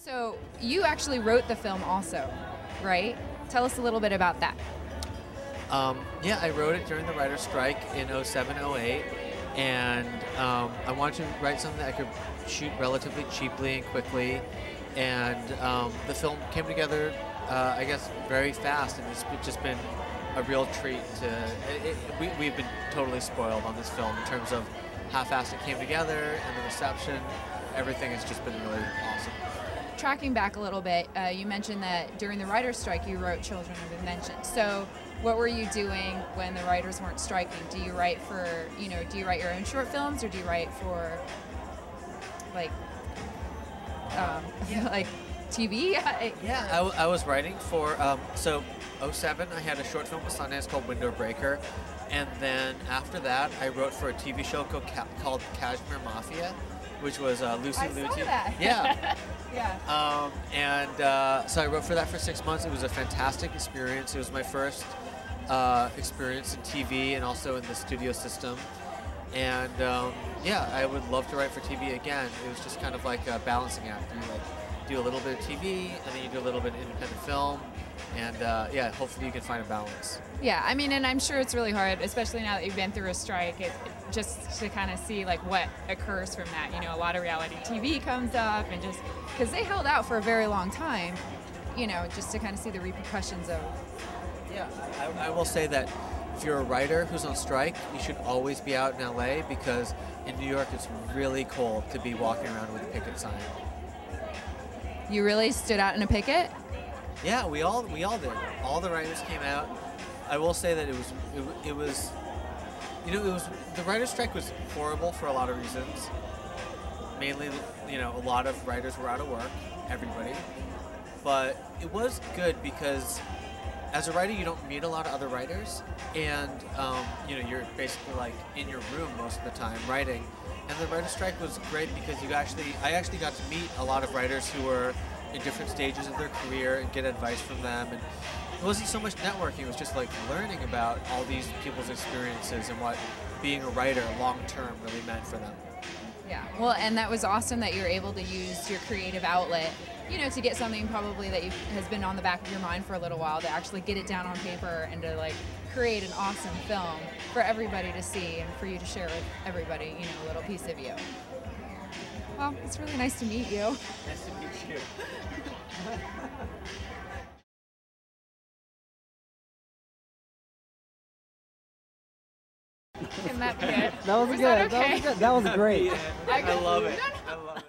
So you actually wrote the film also, right? Tell us a little bit about that. Yeah, I wrote it during the writer's strike in '07, '08, and I wanted to write something that I could shoot relatively cheaply and quickly, and the film came together, I guess, very fast, and it's just been a real treat to. We've been totally spoiled on this film in terms of how fast it came together and the reception. Everything has just been really awesome. Tracking back a little bit, you mentioned that during the writer's strike you wrote Children of Invention. So what were you doing when the writers weren't striking? Do you write for, do you write your own short films, or do you write for like like TV? Yeah, I was writing for, so '07 I had a short film with Sundance called Window Breaker, and then after that I wrote for a TV show called Kashmir Mafia, which was Lucy Lucy. Saw that. Yeah. Yeah. So I wrote for that for 6 months. It was a fantastic experience. It was my first experience in TV and also in the studio system. And yeah, I would love to write for TV again. It was just kind of like a balancing act. You do a little bit of TV, and then you do a little bit of independent film. And yeah, hopefully you can find a balance. Yeah, I mean, and I'm sure it's really hard, especially now that you've been through a strike, just to kind of see like what occurs from that. A lot of reality TV comes up, and just because they held out for a very long time, just to kind of see the repercussions of. Yeah, I will say that if you're a writer who's on strike, you should always be out in LA, because in New York it's really cold to be walking around with a picket sign. You really stood out in a picket? Yeah, we all did. All the writers came out. I will say that it was the writer's strike was horrible for a lot of reasons. Mainly, a lot of writers were out of work, everybody. But it was good because as a writer, you don't meet a lot of other writers, and you're basically like in your room most of the time writing. And the writer's strike was great because I actually got to meet a lot of writers who were in different stages of their career and get advice from them. And it wasn't so much networking, it was just like learning about all these people's experiences and what being a writer long term really meant for them. Yeah, well, and that was awesome that you're able to use your creative outlet, to get something probably that has been on the back of your mind for a little while, to actually get it down on paper and to like create an awesome film for everybody to see and for you to share with everybody, a little piece of you. Well, it's really nice to meet you. Nice to meet you. Can that be it? That was good. That okay? That was good. That was great. I love it. I love it.